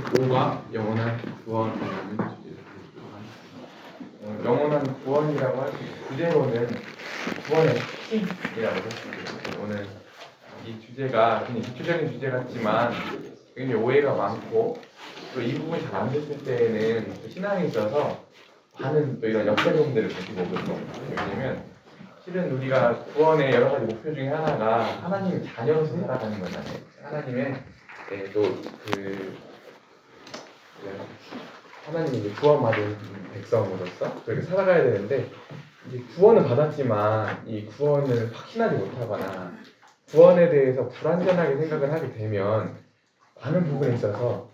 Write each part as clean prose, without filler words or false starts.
5가 영원한 구원이라는 주제를 보도록 하겠습니다. 영원한 구원이라고 할 주제로는 구원의 핵심이라고 했습니다. 오늘 이 주제가 그냥 기초적인 주제 같지만 굉장히 오해가 많고 또 이 부분이 잘 안 됐을 때에는 신앙에 있어서 많은 또 이런 역작용들을 가지고 오거든요. 왜냐면 실은 우리가 구원의 여러 가지 목표 중에 하나가 하나님의 자녀로서 살아가는 거잖아요. 하나님의 하나님이 이제 구원받은 백성으로서 그렇게 살아가야 되는데 이제 구원을 받았지만 이 구원을 확신하지 못하거나 구원에 대해서 불완전하게 생각을 하게 되면 많은 부분에 있어서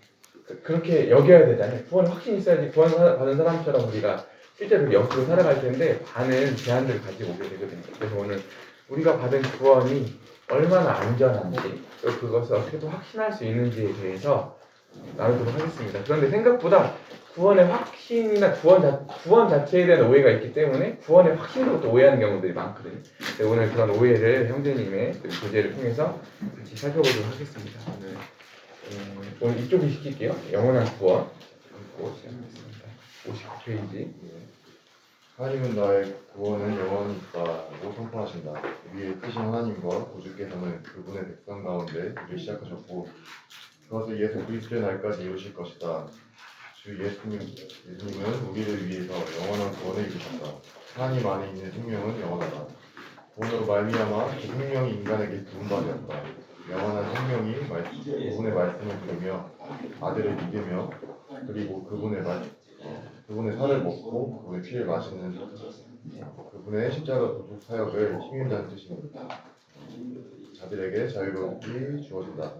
그렇게 여겨야 되잖아요. 구원 확신이 있어야지 구원 받은 사람처럼 우리가 실제로 영적으로 살아갈 텐데 많은 제한들을 가지고 오게 되거든요. 그래서 오늘 우리가 받은 구원이 얼마나 안전한지 또 그것을 어떻게 또 확신할 수 있는지에 대해서 나누도록 하겠습니다. 그런데 생각보다 구원의 확신이나 구원 자체에 대한 오해가 있기 때문에 구원의 확신으로부터 오해하는 경우들이 많거든요. 오늘 그런 오해를 형제님의 교재를 통해서 같이 살펴보도록 하겠습니다. 오늘 이쪽에 시킬게요. 영원한 구원 읽고 시작하겠습니다. 59페이지. 하나님은 나의 구원은 영원히 있다고 선포하신다. 우리의 크신 하나님과 구주께서는 그분의 백성 가운데 일을 시작하셨고 그것을 예수 그리스도의 날까지 이루실 것이다. 주 예수님은 우리를 위해서 영원한 구원을 이루셨다. 하나님 안에 있는 생명은 영원하다. 구원으로 말미암아 그 생명이 인간에게 부음받았다. 영원한 생명이 그분의 말씀을 들으며 아들을 믿으며 그리고 그분의 살을 먹고 그분의 피를 마시는 그분의 십자가 도둑 사역을 힘입다는 뜻입니다. 자들에게 자유롭게 주어진다.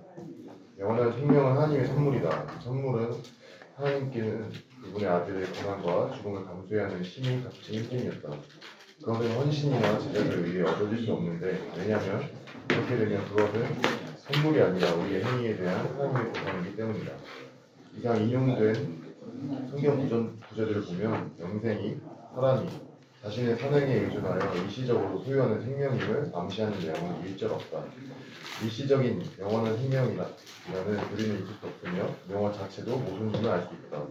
영원한 생명은 하나님의 선물이다. 그 선물은 하나님께는 그분의 아들의 고난과 죽음을 감수해야 하는 심히 값진 힘낌이었다. 그것은 헌신이나 제작을 위해 얻어질 수 없는데 왜냐하면 그렇게 되면 그것은 선물이 아니라 우리의 행위에 대한 하나님의 보상이기 때문이다. 이상 인용된 성경 구절들을 보면 영생이 사람이 자신의 선행에 의존하여 일시적으로 소유하는 생명임을 암시하는 내용은 일절 없다. 일시적인 영원한 생명이라는 우리는 있을 수 없으며 영원 자체도 모순임을 알 수 있다.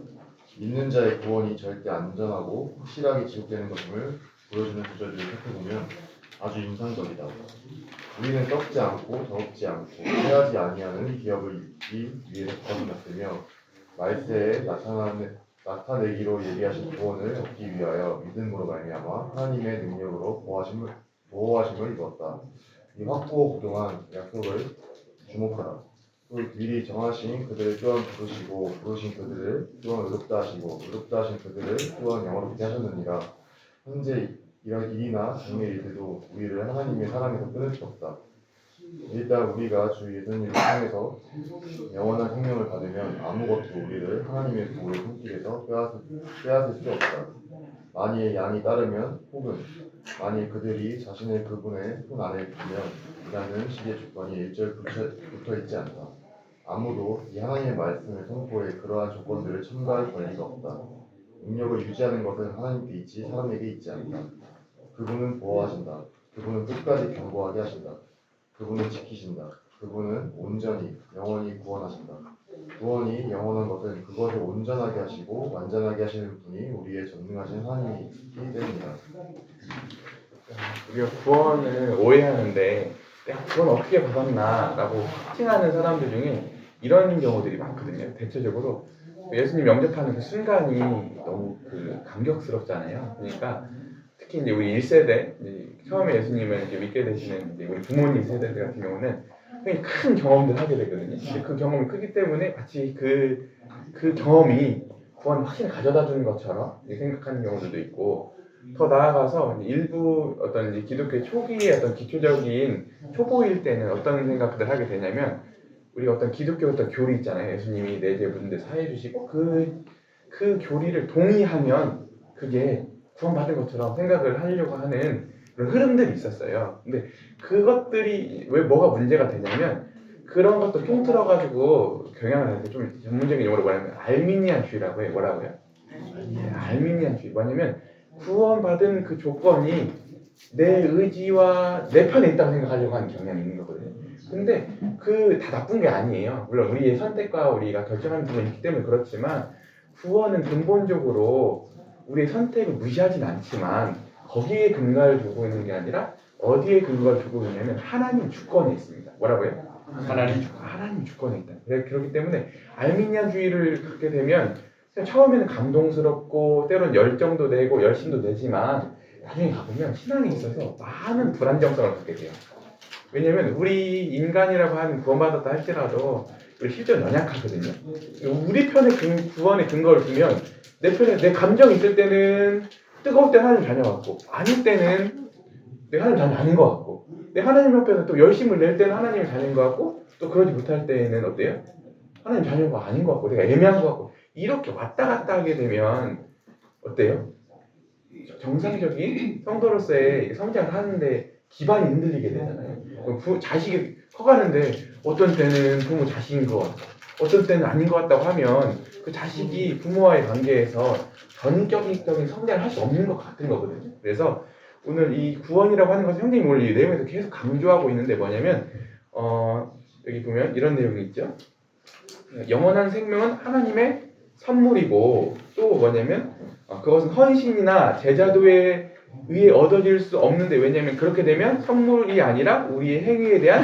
믿는 자의 구원이 절대 안전하고 확실하게 지속되는 것임을 보여주는 구절들을 살펴보면 아주 인상적이다. 우리는 썩지 않고 더럽지 않고 해하지 아니하는 기업을 입기 위해서 거듭났으며 말세에 나타내기로 예비하신 구원을 얻기 위하여 믿음으로 말미암아 하나님의 능력으로 보호하심을 입었다. 이 확고하고 고동한 약속을 주목하라. 또 미리 정하신 그들을 또한 부르시고 부르신 그들을 또한 의롭다 하시고 의롭다 하신 그들을 또한 영원롭게 하셨느니라. 현재 이런 일이나 장래 일들도 우리를 하나님의 사랑에서 끊을 수 없다. 일단 우리가 주 예수님을 통해서 영원한 생명을 받으면 아무것도 우리를 하나님의 보호의 손길에서 빼앗을 수 없다. 만일 양이 따르면 혹은 만일 그들이 자신을 그분의 손 안에 두면 이라는 식의 조건이 일절 붙어 있지 않다. 아무도 이 하나님의 말씀을 선포해 그러한 조건들을 첨가할 권리가 없다. 능력을 유지하는 것은 하나님께 있지 사람에게 있지 않다. 그분은 보호하신다. 그분은 끝까지 견고하게 하신다. 그분은 지키신다. 그분은 온전히 영원히 구원하신다. 구원이 영원한 것은 그것을 온전하게 하시고 완전하게 하시는 분이 우리의 전능하신 하나님이기 때문이다. 우리가 구원을 오해하는데 내가 구원 어떻게 받았나 라고 확증하는 사람들 중에 이런 경우들이 많거든요. 대체적으로 예수님 영접하는 그 순간이 너무 감격스럽잖아요. 그러니까 특히 이제 우리 1세대 처음에 예수님을 이렇게 믿게 되시는 이제 우리 부모님 세대들 같은 경우는 굉장히 큰 경험들을 하게 되거든요. 근데 그 경험이 크기 때문에 마치 그 경험이 구원 확신을 가져다 주는 것처럼 생각하는 경우들도 있고, 더 나아가서 일부 어떤 이제 기독교 초기의 어떤 기초적인 초보일 때는 어떤 생각들을 하게 되냐면, 우리 어떤 기독교 어떤 교리 있잖아요. 예수님이 내 죄 묻는 데 사해 주시고 그 교리를 동의하면 그게 구원받은 것처럼 생각을 하려고 하는 그런 흐름들이 있었어요. 근데 그것들이 왜 뭐가 문제가 되냐면, 그런 것도 통틀어가지고 경향을 할 때 좀 전문적인 용어로 뭐냐면 알미니안주의라고 해요. 뭐라고요? 알미니안주의. 뭐냐면 구원받은 그 조건이 내 의지와 내 편에 있다고 생각하려고 하는 경향이 있는 거거든요. 근데 그 다 나쁜 게 아니에요. 물론 우리의 선택과 우리가 결정하는 부분이 있기 때문에 그렇지만 구원은 근본적으로 우리의 선택을 무시하진 않지만 거기에 근거를 두고 있는 게 아니라 어디에 근거를 두고 있냐면 하나님 주권에 있습니다. 뭐라고요? 하나님 주권에 있다. 그렇기 때문에 알미니아주의를 갖게 되면 처음에는 감동스럽고 때로는 열정도 내고 열심도 내지만 나중에 가보면 신앙에 있어서 많은 불안정성을 갖게 돼요. 왜냐면 우리 인간이라고 하는 구원받았다 할지라도 우리 실제로 연약하거든요. 우리 편의 구원의 근거를 두면 내 편에 내 감정이 있을 때는 뜨거울 때 하나님 자녀 같고 아닐 때는 내 하나님 자녀 아닌 것 같고 내 하나님 옆에서 또 열심을 낼 때는 하나님의 자녀인 것 같고 또 그러지 못할 때는 어때요? 하나님 자녀가 아닌 것 같고 내가 애매한 것 같고 이렇게 왔다 갔다 하게 되면 어때요? 정상적인 성도로서의 성장을 하는데 기반이 흔들리게 되잖아요. 자식이 커가는데 어떤 때는 부모 자식인 것 같고 어떤 때는 아닌 것 같다고 하면 그 자식이 부모와의 관계에서 전격적인 성장을 할 수 없는 것 같은 거거든요. 그래서 오늘 이 구원이라고 하는 것을 형님이 오늘 이 내용에서 계속 강조하고 있는데 뭐냐면 여기 보면 이런 내용이 있죠. 영원한 생명은 하나님의 선물이고 또 뭐냐면 그것은 헌신이나 제자도에 의해 얻어질 수 없는데 왜냐하면 그렇게 되면 선물이 아니라 우리의 행위에 대한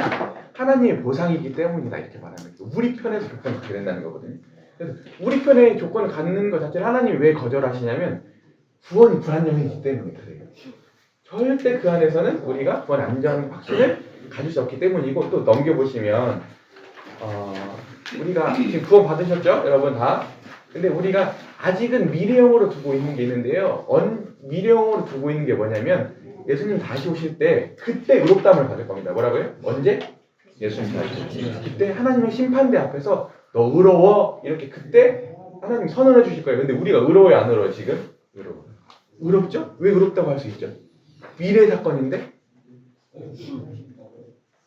하나님의 보상이기 때문이다 이렇게 말하는 거죠. 우리 편에서 조건을 갖게 된다는 거거든요. 그래서 우리 편에 조건을 갖는 것 자체를 하나님이 왜 거절하시냐면 구원이 불안정이기 때문에 그래요. 절대 그 안에서는 우리가 구원 안전 확신을 가질 수 없기 때문이고 또 넘겨보시면 우리가 지금 구원 받으셨죠? 여러분 다. 근데 우리가 아직은 미래형으로 두고 있는 게 있는데요. 미래형으로 두고 있는 게 뭐냐면 예수님 다시 오실 때 그때 의롭다함을 받을 겁니다. 뭐라고요? 언제? 예수님 다시 오실 때. 그때 하나님의 심판대 앞에서 너 의로워 이렇게 그때 하나님 선언해 주실 거예요. 근데 우리가 의로워요 안 의로워요 지금? 의로워요. 의롭죠? 왜 의롭다고 할 수 있죠? 미래 사건인데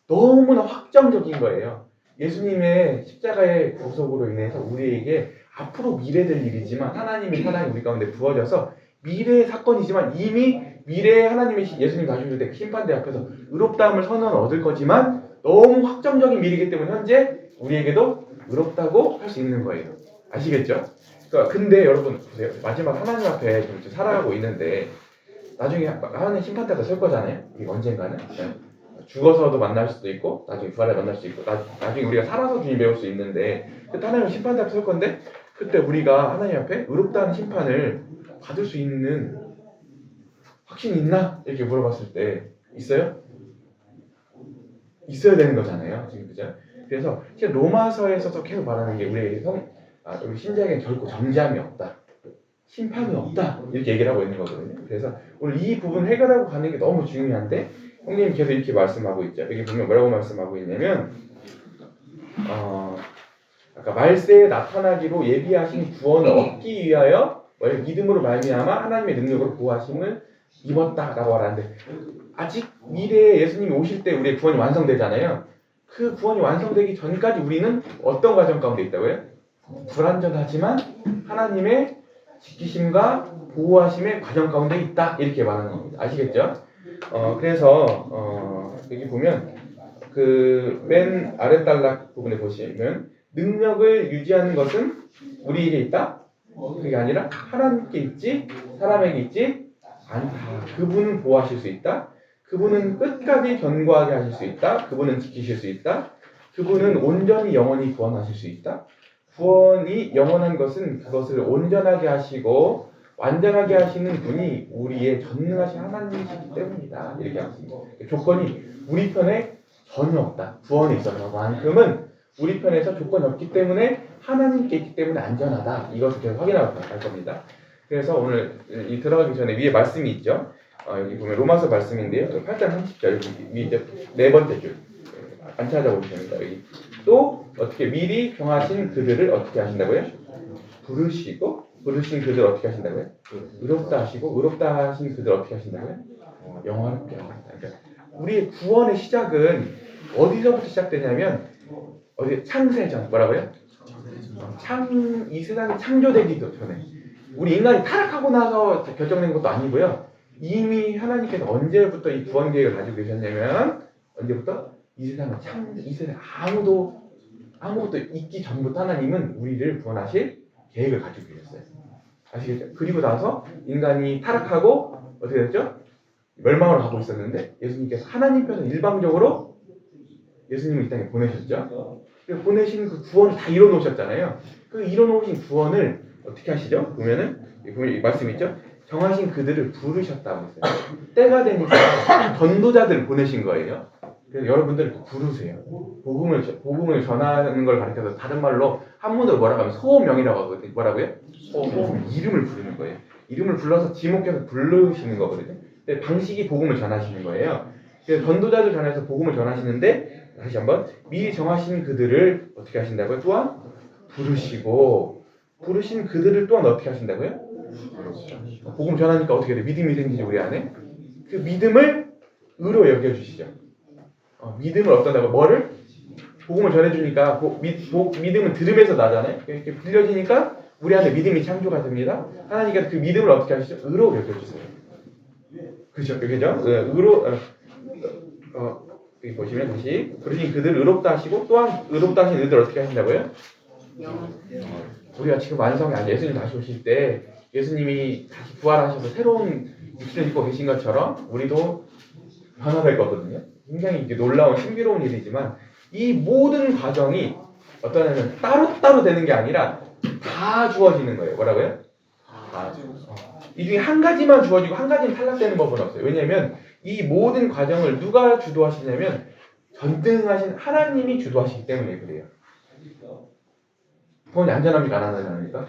너무나 확정적인 거예요. 예수님의 십자가의 구속으로 인해서 우리에게 앞으로 미래될 일이지만 하나님의 사랑이 우리 가운데 부어져서 미래의 사건이지만 이미 미래에 하나님의 예수님 다시 오실 때 심판대 앞에서 의롭다함을 선언 얻을 거지만 너무 확정적인 미래이기 때문에 현재 우리에게도 의롭다고 할 수 있는 거예요. 아시겠죠? 그러니까 근데 여러분 보세요. 마지막 하나님 앞에 지금 살아가고 있는데 나중에 하나님 심판대가 설 거잖아요. 이게 언젠가는. 죽어서도 만날 수도 있고 나중에 부활에 만날 수도 있고 나중에 우리가 살아서 주님 배울 수 있는데 그때 하나님 심판대 앞에 설 건데 그때 우리가 하나님 앞에 의롭다는 심판을 받을 수 있는 확신이 있나? 이렇게 물어봤을 때 있어요? 있어야 되는 거잖아요. 지금 그죠? 그래서 실제 로마서에서도 계속 말하는 게 우리 신자에게는 결코 정죄함이 없다. 심판이 없다. 이렇게 얘기를 하고 있는 거거든요. 그래서 오늘 이 부분 해결하고 가는 게 너무 중요한데 형님이 계속 이렇게 말씀하고 있죠. 여기 보면 뭐라고 말씀하고 있냐면 아까 말세에 나타나기로 예비하신 구원을 얻기 위하여 믿음으로 말미암아 하나님의 능력으로 구하심을 입었다라고 말하는데 아직 미래에 예수님이 오실 때 우리의 구원이 완성되잖아요. 그 구원이 완성되기 전까지 우리는 어떤 과정 가운데 있다고요? 불완전하지만 하나님의 지키심과 보호하심의 과정 가운데 있다 이렇게 말하는 겁니다. 아시겠죠? 그래서 여기 보면 그 맨 아랫단락 부분에 보시면 능력을 유지하는 것은 우리에게 있다? 그게 아니라 하나님께 있지 사람에게 있지 않다. 그분은 보호하실 수 있다. 그분은 끝까지 견고하게 하실 수 있다. 그분은 지키실 수 있다. 그분은 온전히 영원히 구원하실 수 있다. 구원이 영원한 것은 그것을 온전하게 하시고 완전하게 하시는 분이 우리의 전능하신 하나님이시기 때문이다. 이렇게 하겠습니다. 조건이 우리 편에 전혀 없다. 구원에 있어서만큼은 우리 편에서 조건이 없기 때문에 하나님께 있기 때문에 안전하다. 이것을 계속 확인하고 갈 겁니다. 그래서 오늘 이 들어가기 전에 위에 말씀이 있죠. 여기 보면 로마서 말씀인데요. 8장 30절 여기 위에 이제 네 번째 줄 안 찾아보시면 됩니다. 여기 또 어떻게 미리 정하신 그들을 어떻게 하신다고요? 부르신 그들 어떻게 하신다고요? 의롭다 하시고 의롭다 하신 그들 어떻게 하신다고요? 영화롭게 하신다. 그러니까 우리의 구원의 시작은 어디서부터 시작되냐면 어디 창세전 뭐라고요? 이 세상이 창조되기도 전에 우리 인간이 타락하고 나서 결정된 것도 아니고요. 이미 하나님께서 언제부터 이 구원 계획을 가지고 계셨냐면 언제부터? 이 세상에 아무것도 있기 전부터 하나님은 우리를 구원하실 계획을 가지고 계셨어요. 아시겠죠? 그리고 나서 인간이 타락하고 어떻게 됐죠? 멸망으로 가고 있었는데 예수님께서 하나님께서 일방적으로 예수님을 이 땅에 보내셨죠. 그 보내신 그 구원을 다 이뤄놓으셨잖아요. 그 이뤄놓으신 구원을 어떻게 하시죠? 보면은 이 말씀 있죠? 정하신 그들을 부르셨다고 했어요. 때가 되니까 전도자들을 보내신 거예요. 그래서 여러분들 부르세요. 복음을 전하는 걸 가르쳐서 다른 말로 한문으로 뭐라고 하면 소명이라고 하거든요. 뭐라고요? 소명. 이름을 부르는 거예요. 이름을 불러서 지목해서 부르시는 거거든요. 근데 방식이 복음을 전하시는 거예요. 그래서 전도자들 전해서 복음을 전하시는데 다시 한번 미리 정하신 그들을 어떻게 하신다고요? 또한 부르신 그들을 또한 어떻게 하신다고요? 복음 전하니까 어떻게 돼? 믿음이 생기죠 우리 안에. 그 믿음을 의로 여겨주시죠. 믿음을 어떤다고? 뭐를? 복음을 전해주니까 믿음은 들음에서 나잖아요. 이렇게 들려지니까 우리 안에 믿음이 창조가 됩니다. 하나님께서 그 믿음을 어떻게 하시죠? 의로 여겨주세요. 그죠? 의로 여기 보시면 다시 부르신 그들 의롭다 하시고 또한 의롭다 하신 이들 어떻게 하신다고요? 우리가 지금 완성이 아니에요. 예수님 다시 오실 때 예수님이 다시 부활하셔서 새로운 육신을 입고 계신 것처럼 우리도 변화될 거거든요. 굉장히 이게 놀라운 신비로운 일이지만 이 모든 과정이 어떠냐면 따로따로 되는 게 아니라 다 주어지는 거예요. 뭐라고요? 이 중에 한 가지만 주어지고 한 가지는 탈락되는 법은 없어요. 왜냐하면 이 모든 과정을 누가 주도하시냐면 전능하신 하나님이 주도하시기 때문에 그래요. 그건 안전합니까? 안 안전합니까?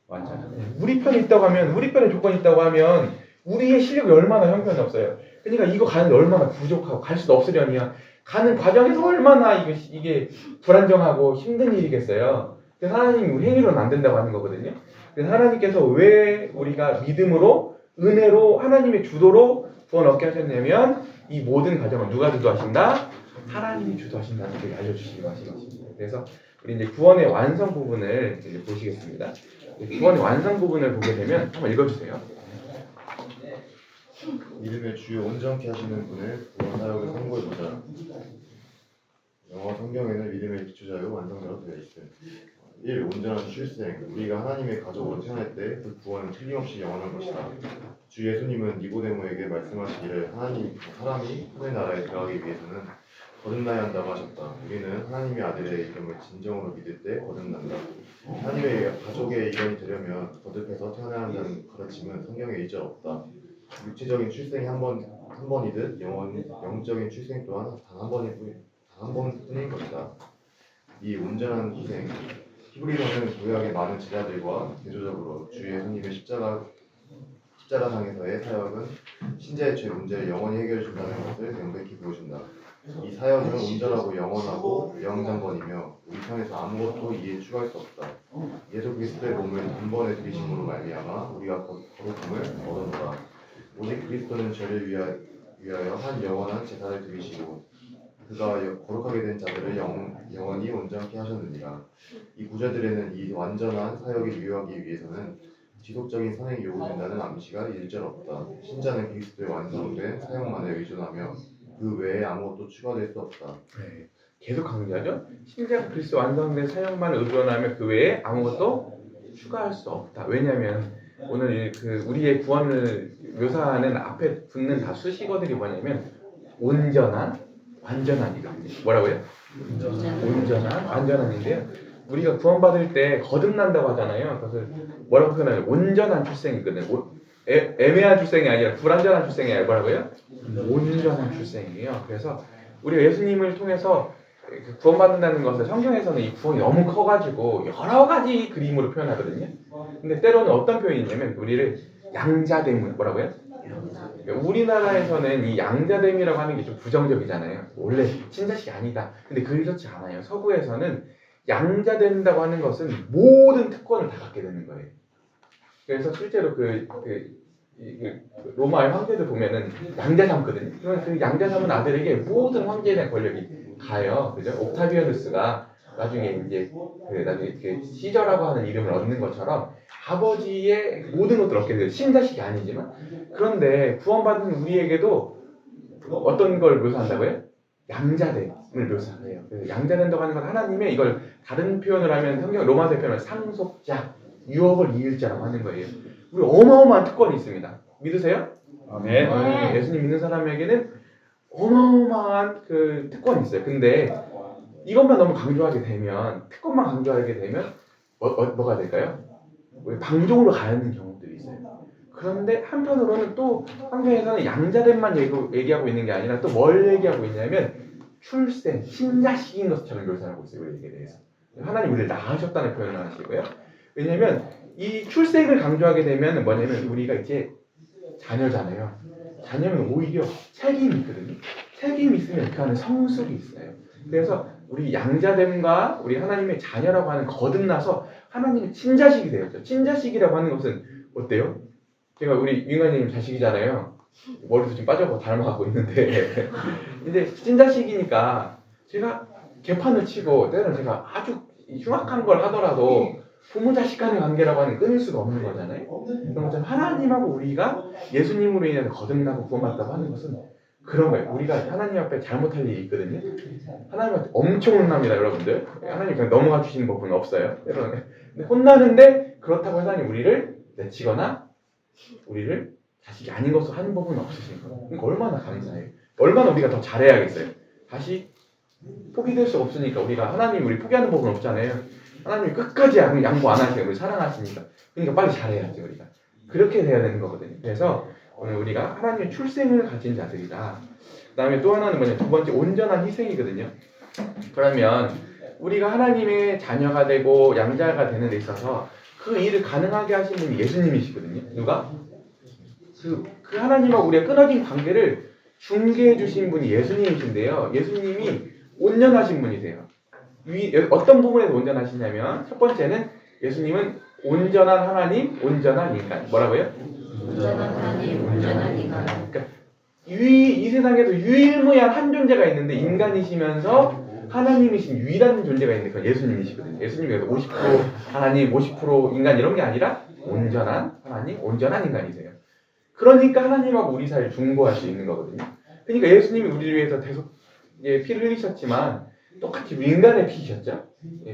완전. 우리 편에 있다고 하면 우리 편에 조건이 있다고 하면 우리의 실력이 얼마나 형편없어요. 그러니까 이거 가는데 얼마나 부족하고 갈 수도 없으려니야. 가는 과정에서 얼마나 이게 불안정하고 힘든 일이겠어요. 그래서 하나님이 우리 행위로는 안 된다고 하는 거거든요. 그래서 하나님께서 왜 우리가 믿음으로 은혜로 하나님의 주도로 구원 얻게 하셨냐면 이 모든 과정을 누가 주도하신다? 하나님이 주도하신다는 걸 알려주시기로 하신 것입니다. 그래서 우리 이제 구원의 완성 부분을 이제 보시겠습니다. 구원의 완성 부분을 보게 되면 한번 읽어주세요. 믿음의 주요 온전케 하시는 분을 구원 사역을 선고해보자. 영어 성경에는 믿음의 기초자요 완성자로 되어 있음. 1. 온전한 출생. 우리가 하나님의 가족으로 태어날 때 그 구원은 틀림없이 영원한 것이다. 주 예수님은 니고데모에게 말씀하시기를 사람이 하늘 나라에 들어가기 위해서는 거듭나야 한다고 하셨다. 우리는 하나님의 아들의 이름을 진정으로 믿을 때 거듭난다. 하나님의 가족의 일원이 되려면 거듭해서 태어나야 한다는 가르침은 성경에 이절 없다. 육체적인 출생이 한 번이듯 영적인 출생 또한 단 한 번뿐인 것이다. 이 온전한 희생. 히브리서는 구약의 많은 제자들과 대조적으로 주 예수님의 십자가상에서의 사역은 신자의 죄 문제를 영원히 해결해 준다는 것을 명백히 보여준다. 이 사역은 온전하고 영원하고 영장건이며 우리 편에서 아무것도 이에 추가할 수 없다. 예수 그리스도의 몸을 단번에 들이심으로 말미암아 우리가 거룩함을 얻어노라. 오직 그리스도는 죄를 위하여 한 영원한 제사를 드리시고 그가 거룩하게 된 자들을 영원히 온전케 하셨느니라. 이 구절들에는 이 완전한 사역을 이루하기 위해서는 지속적인 선행이 요구된다는 암시가 일절 없다. 신자는 그리스도의 완성된 사역만에 의존하며 그 외에 아무것도 추가될 수 없다. 네, 계속 강조하죠. 신자가 그리스도 완성된 사역만 의존하며 그 외에 아무것도 추가할 수 없다. 왜냐하면 오늘 우리의 구원을 묘사하는 앞에 붙는 다 수식어들이 뭐냐면 온전한, 완전한이거든요. 뭐라고요? 온전한, 완전한인데요. 우리가 구원받을 때 거듭난다고 하잖아요. 그래서 뭐라고 표현하면 온전한 출생이거든요. 애매한 출생이 아니라 불완전한 출생이 아니라 뭐라고요? 온전한 출생이에요. 그래서 우리가 예수님을 통해서 구원받는다는 것을 성경에서는 이 구원이 너무 커가지고 여러 가지 그림으로 표현하거든요. 근데 때로는 어떤 표현이 있냐면 우리를 양자됨, 뭐라고요? 우리나라에서는 이 양자됨이라고 하는 게 좀 부정적이잖아요. 원래 친자식이 아니다. 근데 그렇지 않아요. 서구에서는 양자된다고 하는 것은 모든 특권을 다 갖게 되는 거예요. 그래서 실제로 로마의 황제들 보면은 양자 삼거든요. 그러면 그 양자 삼은 아들에게 모든 황제에 대한 권력이 가요. 그죠? 옥타비아누스가 나중에 이제 나중에 시저라고 하는 이름을 얻는 것처럼 아버지의 모든 것들을 얻게 돼요. 친자식이 아니지만. 그런데 구원받은 우리에게도 어떤 걸 묘사한다고요? 양자됨. 묘사해요. 그래서 양자된다고 하는 건 하나님의 이걸 다른 표현을 하면 성경 로마서 표현을 상속자, 유업을 이을 자라고 하는 거예요. 우리 어마어마한 특권이 있습니다. 믿으세요? 아멘. 예수님 믿는 사람에게는 어마어마한 그 특권이 있어요. 근데 이것만 너무 강조하게 되면 특권만 강조하게 되면 뭐가 될까요? 방종으로 가는 경우들이 있어요. 그런데 한편으로는 또 성경에서는 양자됨만 얘기하고 있는 게 아니라 또 뭘 얘기하고 있냐면 출생, 신자식인 것처럼 묘사하고 있어요. 우리에게 대해서. 하나님 우리를 낳으셨다는 표현을 하시고요. 왜냐하면 이 출생을 강조하게 되면 뭐냐면 우리가 이제 자녀잖아요. 자녀는 오히려 책임이 있거든요. 책임이 있으면 그 안에 성숙이 있어요. 그래서 우리 양자됨과 우리 하나님의 자녀라고 하는 거듭나서 하나님의 친자식이 되었죠. 친자식이라고 하는 것은 어때요? 제가 우리 윤관님 자식이잖아요. 머리도 좀 빠져고 닮아가고 있는데 이제 친자식이니까 제가 개판을 치고 때로는 제가 아주 흉악한 걸 하더라도 부모 자식 간의 관계라고 하는 끊을 수가 없는 거잖아요. 그런 것처럼 하나님하고 우리가 예수님으로 인해서 거듭나고 구원받다고 하는 것은 그런 거예요. 우리가 하나님 앞에 잘못할 일이 있거든요. 하나님한테 엄청 혼납니다, 여러분들. 하나님 그냥 넘어가 주시는 법은 없어요. 여러분. 근데 혼나는데 그렇다고 해서 하나님 우리를 내치거나 우리를 자식이 아닌 것으로 하는 법은 없으신 거예요. 그러니까 얼마나 감사해요. 얼마나 우리가 더 잘해야겠어요. 다시 포기될 수 없으니까 우리가 하나님 우리 포기하는 법은 없잖아요. 하나님이 끝까지 양보 안 하시고 우리 사랑하시니까. 그러니까 빨리 잘해야지 우리가. 그렇게 돼야 되는 거거든요. 그래서 오늘 우리가 하나님의 출생을 가진 자들이다. 그 다음에 또 하나는 뭐냐, 두 번째 온전한 희생이거든요. 그러면 우리가 하나님의 자녀가 되고 양자가 되는 데 있어서 그 일을 가능하게 하신 분이 예수님이시거든요. 누가? 그 하나님하고 우리가 끊어진 관계를 중개해 주신 분이 예수님이신데요. 예수님이 온전하신 분이세요. 어떤 부분에서 온전하시냐면 첫 번째는 예수님은 온전한 하나님, 온전한 인간. 뭐라고요? 온전한 하나님, 온전한 인간. 그러니까 이 세상에서 유일무이한 한 존재가 있는데 인간이시면서 하나님이신 유일한 존재가 있는데 그건 예수님이시거든요. 예수님이 50% 하나님, 50% 인간 이런 게 아니라 온전한 하나님, 온전한 인간이세요. 그러니까 하나님하고 우리 사이를 중보할 수 있는 거거든요. 그러니까 예수님이 우리를 위해서 계속 피를 흘리셨지만 똑같이 인간의 피이셨죠.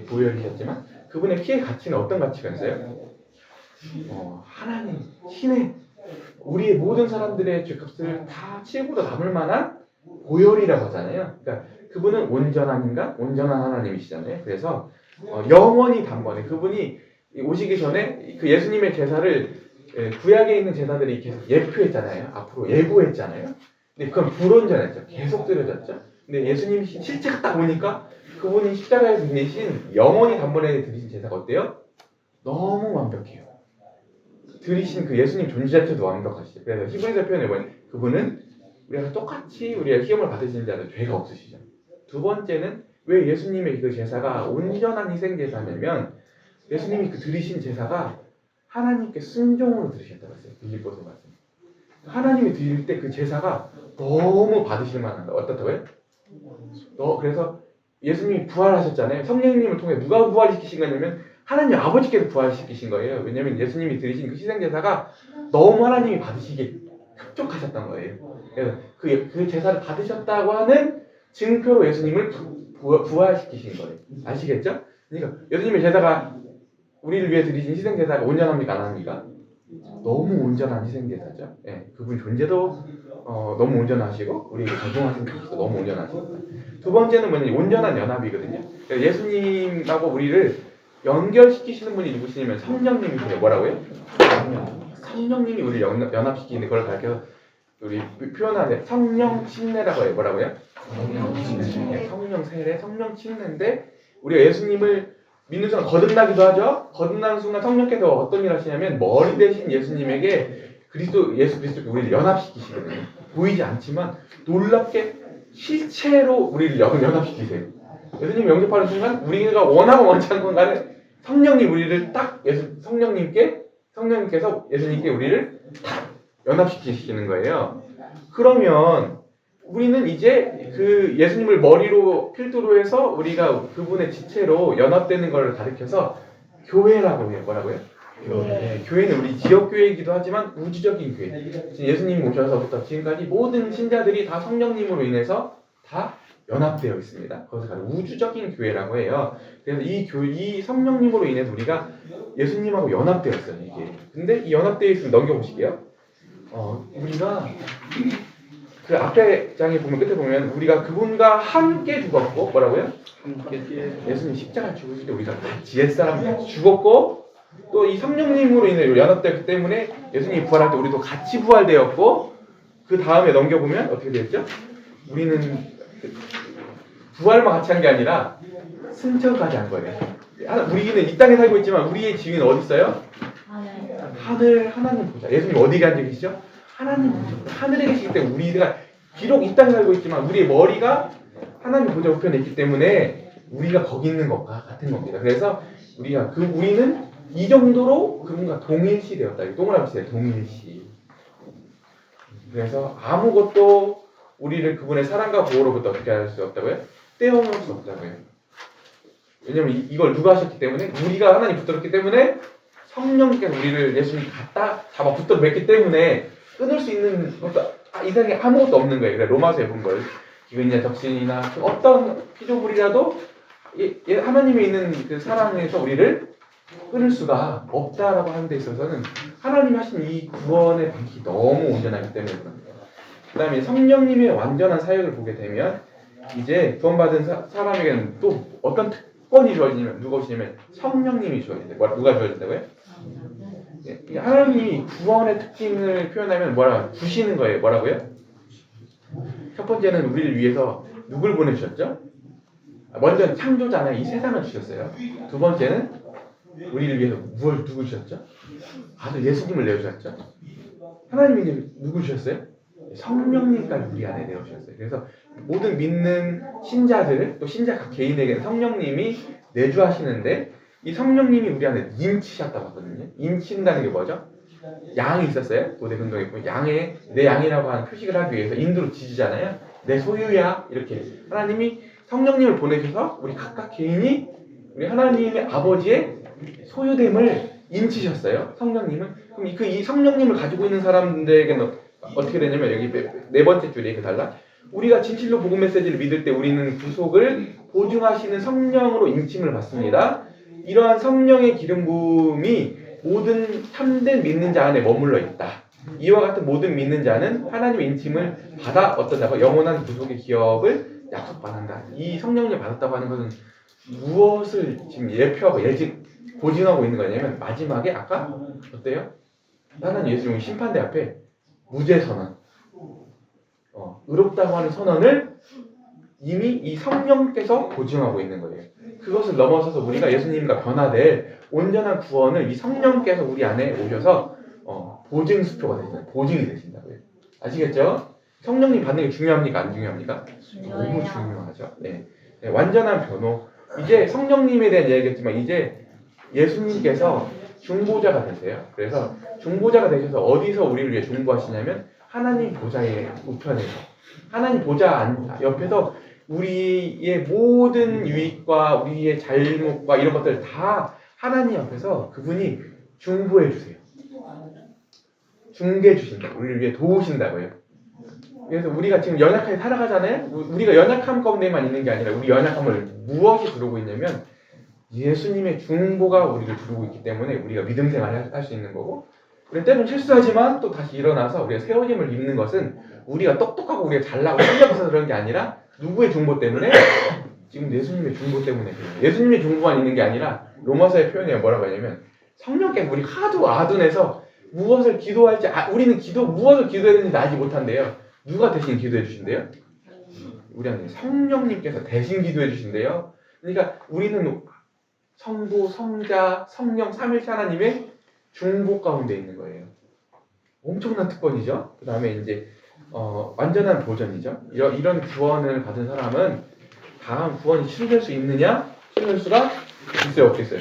보혈이셨지만 그분의 피의 가치는 어떤 가치가 있어요? 하나님, 신의 우리의 모든 사람들의 죄값을 다 치고도 남을 만한 보혈이라고 하잖아요. 그러니까 그분은 온전한 인간, 온전한 하나님이시잖아요. 그래서 영원히 단번에 그분이 오시기 전에 그 예수님의 제사를 구약에 있는 제사들이 계속 예표했잖아요. 앞으로 예고했잖아요. 근데 그건 불온전했죠. 계속 드려졌죠. 근데 예수님이 실제가 딱 오니까 그분이 십자가에서 드리신 영원히 단번에 드리신 제사가 어때요? 너무 완벽해요. 드리신 그 예수님 존재 자체도 완벽하시죠. 그래서 히브리서 표현에 보면 그분은 우리가 똑같이 우리가 시험을 받으시는 자는 죄가 없으시죠. 두 번째는 왜 예수님의 그 제사가 온전한 희생 제사냐면 예수님이 그 드리신 제사가 하나님께 순종으로 드리셨다고 했어요. 빌립보서 말씀. 하나님이 드릴 때 그 제사가 너무 받으실 만한 거 어떻다고요? 그래서 예수님이 부활하셨잖아요. 성령님을 통해 누가 부활시키신 거냐면 하나님 아버지께서 부활시키신 거예요. 왜냐하면 예수님이 드리신 그 희생 제사가 너무 하나님이 받으시기에 흡족하셨던 거예요. 그래서 그 제사를 받으셨다고 하는 증표로 예수님을 부활시키신 거예요. 아시겠죠? 그러니까 예수님의 제사가 우리를 위해 드리신 희생 제사가 온전합니까? 안 합니까? 너무 온전한 희생 제사죠. 예, 그분 존재도 너무 온전하시고 우리에게 적용하신 그리스도 너무 온전하시고 두 번째는 뭐냐면 온전한 연합이거든요. 그러니까 예수님하고 우리를 연결시키시는 분이 누구시냐면 성령님이시죠. 뭐라고요? 성령님이 우리를 연합시키는 걸 가르쳐서 우리 표현하는데 성령 침례라고 해요. 뭐라고요? 성령 세례, 성령 침례인데 우리가 예수님을 믿는 순간 거듭나기도 하죠. 거듭나는 순간 성령께서 어떤 일을 하시냐면 머리 대신 예수님에게 예수 그리스도께 우리를 연합시키시거든요. 보이지 않지만 놀랍게 실체로 우리를 연합시키세요. 예수님 영접하는 순간 우리가 원하고 원치 않는 간에 성령님 우리를 딱 성령님께서 예수님께 우리를 딱 연합시키시는 거예요. 그러면 우리는 이제 그 예수님을 머리로 필두로 해서 우리가 그분의 지체로 연합되는 걸 가리켜서 교회라고 해요. 뭐라고요? 교회는 우리 지역교회이기도 하지만 우주적인 교회. 예수님 오셔서부터 지금까지 모든 신자들이 다 성령님으로 인해서 다 연합되어 있습니다. 그것을 가지고 우주적인 교회라고 해요. 그래서 이 성령님으로 인해서 우리가 예수님하고 연합되어 있어요. 이게. 근데 이 연합되어 있으면 넘겨보실게요. 우리가 그 앞에 장에 보면 끝에 보면 우리가 그분과 함께 죽었고 뭐라고요? 예수님 십자가 죽으실 때 우리가 같이 옛사람 같이 죽었고 또 이 성령님으로 인해 연합되었기 때문에 예수님이 부활할 때 우리도 같이 부활되었고 그 다음에 넘겨보면 어떻게 되었죠? 우리는 부활만 같이 한 게 아니라 승천까지 한 거예요. 우리는 이 땅에 살고 있지만 우리의 지위는 어디 있어요? 하늘 하나님 보좌. 예수님 어디 앉아 계시죠? 하나님 보좌. 하늘에 계시기 때문에 우리가 비록 이 땅에 살고 있지만 우리의 머리가 하나님 보좌 우편에 있기 때문에 우리가 거기 있는 것과 같은 겁니다. 그래서 우리는 이 정도로 그분과 동일시 되었다. 동그라미 치세요. 동일시. 그래서 아무것도 우리를 그분의 사랑과 보호로부터 어떻게 할 수 없다고요? 떼어놓을 수 없다고요. 왜냐면 이걸 누가 하셨기 때문에 우리가 하나님 붙들었기 때문에 성령께서 우리를 예수님 갖다 잡아 붙들어 맸기 때문에 끊을 수 있는 것도 이 세상에 아무것도 없는 거예요. 그래 로마서에 본 걸 기근이나 적신이나 어떤 피조물이라도 하나님이 있는 그 사랑에서 우리를 끊을 수가 없다라고 하는 데 있어서는 하나님이 하신 이 구원의 방식이 너무 온전하기 때문에 그럽니다. 그 다음에 성령님의 완전한 사역을 보게 되면 이제 구원받은 사람에게는 또 어떤 특권이 주어지냐면 누가 오시냐면 성령님이 주어진대요. 누가 주어진다고요? 하나님이 구원의 특징을 표현하면 주시는 거예요. 뭐라고요? 첫 번째는 우리를 위해서 누굴 보내주셨죠? 먼저 창조자는 이 세상을 주셨어요. 두 번째는 우리를 위해서 누구 주셨죠? 아들 예수님을 내어주셨죠? 하나님이 누구 주셨어요? 성령님까지 우리 안에 내어주셨어요. 그래서 모든 믿는 신자들 또 신자 각 개인에게는 성령님이 내주하시는데 이 성령님이 우리 안에 인치셨다고 하거든요. 인친다는 게 뭐죠? 양이 있었어요. 고대 근동에 보면 내 양이라고 하는 표식을 하기 위해서 인두로 지지잖아요. 내 소유야 이렇게 하나님이 성령님을 보내셔서 우리 각각 개인이 우리 하나님의 아버지의 소유됨을 인치셨어요. 성령님은. 그럼 이 성령님을 가지고 있는 사람들에게는 어떻게 되냐면 여기 네 번째 줄에 달라. 우리가 진실로 복음 메시지를 믿을 때 우리는 구속을 보증하시는 성령으로 인침을 받습니다. 이러한 성령의 기름 부음이 모든 참된 믿는 자 안에 머물러 있다. 이와 같은 모든 믿는 자는 하나님의 인침을 받아 어떠다고 영원한 구속의 기업을 약속받는다. 이 성령을 받았다고 하는 것은 무엇을 지금 예표하고 보증하고 있는 거냐면 마지막에 아까 어때요? 하나님 예수님이 심판대 앞에 무죄 선언, 의롭다고 하는 선언을 이미 이 성령께서 보증하고 있는 거예요. 그것을 넘어서서 우리가 예수님과 변화될 온전한 구원을 이 성령께서 우리 안에 오셔서 보증수표가 되신다. 보증이 되신다고요. 아시겠죠? 성령님 받는 게 중요합니까? 안 중요합니까? 너무 중요하죠. 네. 완전한 변호. 이제 성령님에 대한 이야기였지만 이제 예수님께서 중보자가 되세요. 그래서 중보자가 되셔서 어디서 우리를 위해 중보하시냐면 하나님 보좌의 우편에서 하나님 보좌 옆에서 우리의 모든 유익과 우리의 잘못과 이런 것들 다 하나님 앞에서 그분이 중보해 주세요. 중개해 주신다. 우리를 위해 도우신다고요. 그래서 우리가 지금 연약하게 살아가잖아요. 우리가 연약함 가운데만 있는 게 아니라 우리 연약함을 무엇이 두르고 있냐면 예수님의 중보가 우리를 두르고 있기 때문에 우리가 믿음 생활을 할 수 있는 거고 우리는 때로는 실수하지만 또 다시 일어나서 우리가 세워짐을 입는 것은 우리가 똑똑하고 우리가 잘나고 실력이 그런 게 아니라 누구의 중보 때문에? 지금 예수님의 중보 때문에 그래요. 예수님의 중보만 있는 게 아니라 로마서의 표현이 뭐라고 하냐면 성령께서 우리 하도 아둔해서 무엇을 기도할지 우리는 무엇을 기도해야 되는지 알지 못한대요. 누가 대신 기도해 주신대요? 우리 안에 성령님께서 대신 기도해 주신대요. 그러니까 우리는 성부, 성자, 성령, 삼일체 하나님의 중보 가운데 있는 거예요. 엄청난 특권이죠. 그 다음에 이제 완전한 보전이죠. 이런 구원을 받은 사람은 다음 구원이 치료될 수 있느냐? 치료될 수가 있어요, 없겠어요?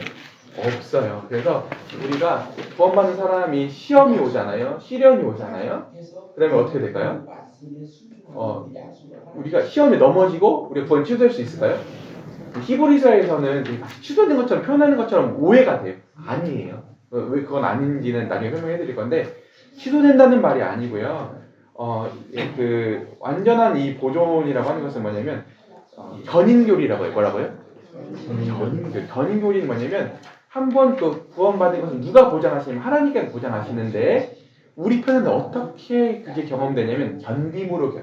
없어요. 그래서 우리가 구원받는 사람이 시험이 오잖아요. 시련이 오잖아요. 그 다음에 어떻게 될까요? 우리가 시험에 넘어지고 우리가 구원 취소될 수 있을까요? 히브리서에서는 취소된 것처럼 표현하는 것처럼 오해가 돼요. 아니에요. 왜 그건 아닌지는 나중에 설명해 드릴 건데 취소된다는 말이 아니고요. 그 완전한 이 보존이라고 하는 것은 뭐냐면 견인교리라고 해요. 뭐라고요? 견인교리. 견인교리는 뭐냐면 한 번 그 구원받은 것은 누가 보장하시냐면 하나님께서 보장하시는데 우리 편에는 어떻게 그게 경험되냐면 견딤으로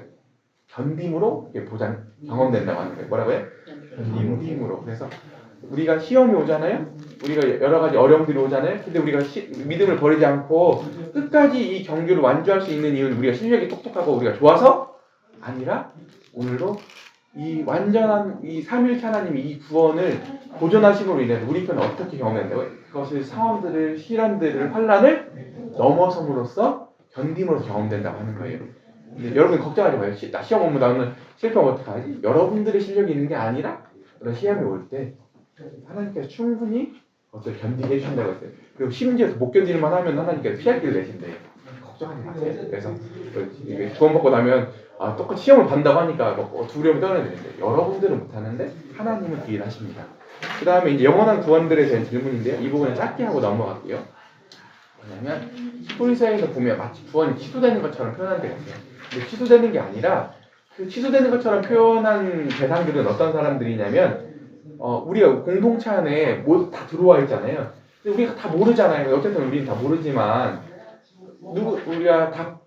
이게 경험된다고 하는 거예요. 뭐라고요? 견딤으로. 그래서 우리가 시험이 오잖아요. 우리가 여러 가지 어려움들이 오잖아요. 근데 우리가 믿음을 버리지 않고 끝까지 이 경주를 완주할 수 있는 이유는 우리가 실력이 똑똑하고 우리가 좋아서 아니라 오늘도 이 완전한 이 삼위일체 하나님이 이 구원을 보존하심으로 인해서 우리 편에 어떻게 경험했나요? 그것을 상황들을 시련들을 환란을 넘어섬으로써 견딤으로써 경험된다고 하는 거예요. 근데 여러분 걱정하지 마요. 나 시험 오면 나는 실패하면 어떡하지? 여러분들의 실력이 있는 게 아니라 그런 시험이 올 때 하나님께서 충분히 그것을 견디게 해주신다고 했어요. 그리고 심지어 못 견딜만 하면 하나님께서 피할 길을 내신대요. 걱정하지 마세요. 그래서 구원받고 나면 똑같이 시험을 받는다고 하니까 두려움이 떠나야 되는데 여러분들은 못하는데 하나님은 그 일을 하십니다. 그 다음에 이제 영원한 구원들에 대한 질문인데요. 이 부분은 짧게 하고 넘어갈게요. 뭐냐면 히브리서에서 보면 마치 구원이 취소되는 것처럼 표현한 데가 있어요. 근데 취소되는 게 아니라 그 취소되는 것처럼 표현한 대상들은 어떤 사람들이냐면 우리가 공동체 안에 모두 다 들어와 있잖아요. 근데 우리가 다 모르잖아요. 어쨌든 우리는 다 모르지만 우리가 다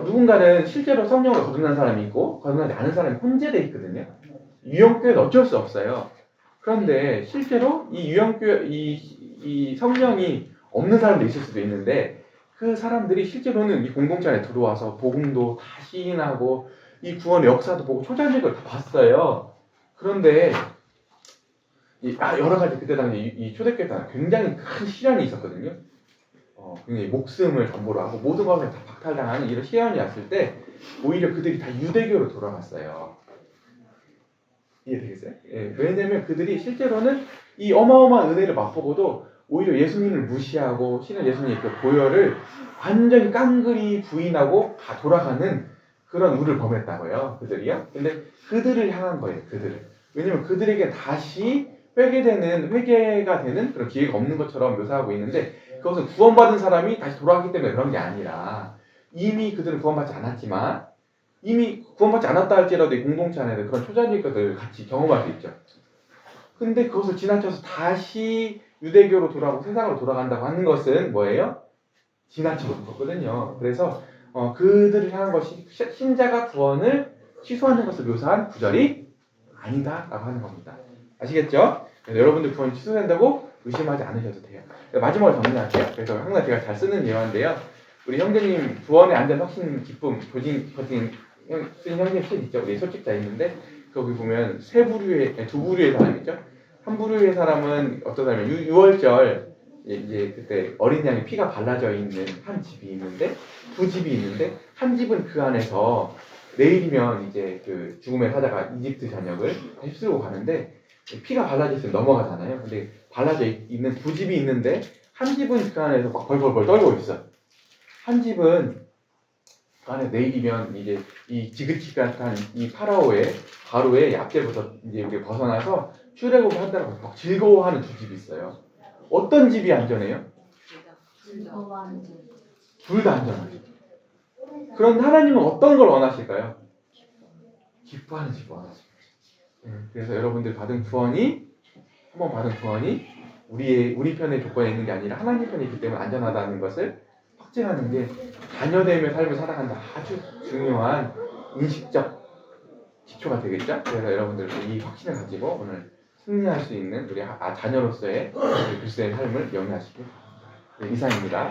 누군가는 실제로 성령을 거듭난 사람이 있고 거듭나지 않은 사람이 혼재되어 있거든요. 유형교회는 어쩔 수 없어요. 그런데 실제로 이 유형교회 이 성령이 없는 사람도 있을 수도 있는데 그 사람들이 실제로는 이 공동체 안에 들어와서 복음도 다 시인하고 이 구원의 역사도 보고 초자식을 다 봤어요. 그런데 여러 가지 그때 당시 이 초대교회 때 굉장히 큰 시련이 있었거든요. 굉장히 목숨을 담보로 하고 모든 것을 다 박탈당하는 이런 시련이 왔을 때 오히려 그들이 다 유대교로 돌아갔어요. 이해되겠어요? 예, 왜냐면 그들이 실제로는 이 어마어마한 은혜를 맛보고도 오히려 예수님을 무시하고 신은 예수님의 그 보혈을 완전히 깡그리 부인하고 다 돌아가는 그런 우를 범했다고요. 그들이요. 근데 그들을 향한 거예요. 그들을. 왜냐면 그들에게 다시 회개가 되는 그런 기회가 없는 것처럼 묘사하고 있는데 그것은 구원받은 사람이 다시 돌아가기 때문에 그런 게 아니라 이미 그들은 구원받지 않았지만 이미 구원받지 않았다 할지라도 이 공동체 안에서 그런 초자식들을 같이 경험할 수 있죠. 근데 그것을 지나쳐서 다시 유대교로 돌아가고 세상으로 돌아간다고 하는 것은 뭐예요? 지나쳐본 거거든요. 그래서 그들을 향한 것이 신자가 구원을 취소하는 것을 묘사한 구절이 아니다라고 하는 겁니다. 아시겠죠? 그래서 여러분들 구원이 취소된다고 의심하지 않으셔도 돼요. 마지막으로 정리할게요. 그래서 항상 제가 잘 쓰는 예화인데요. 우리 형제님 구원의 안전 확신 기쁨 쓴 형제님 실 있죠. 우리 솔직자 있는데 거기 보면 두 부류의 사람 있죠. 한 부류의 사람은 어떤 사람이면 6월절 이제 그때 어린 양의 피가 발라져 있는 한 집이 있는데 두 집이 있는데 한 집은 그 안에서 내일이면 이제 그 죽음의 사자가 이집트 전역을 휩쓸고 가는데 피가 발라져 있으면 넘어가잖아요. 근데 발라져 있는 두 집이 있는데 한 집은 그 안에서 막 벌벌벌 떨고 있어. 한 집은 그 안에 내일이면 이제 이 지긋지긋한 이 바로의 압제부터 이제 우리가 벗어나서 출애굽을 한다고 막 즐거워하는 두 집이 있어요. 어떤 집이 안전해요? 둘 다 안전하죠. 그런 하나님은 어떤 걸 원하실까요? 기뻐하는 집을 원하십니다. 그래서 여러분들 한번 받은 구원이 우리 편의 조건에 있는 게 아니라 하나님 편에 있기 때문에 안전하다는 것을 확증하는 게 자녀됨의 삶을 살아간다 아주 중요한 인식적 기초가 되겠죠? 그래서 여러분들 이 확신을 가지고 오늘 승리할 수 있는 우리 자녀로서의 그리스도의 삶을 영위하시길 바랍니다. 이상입니다.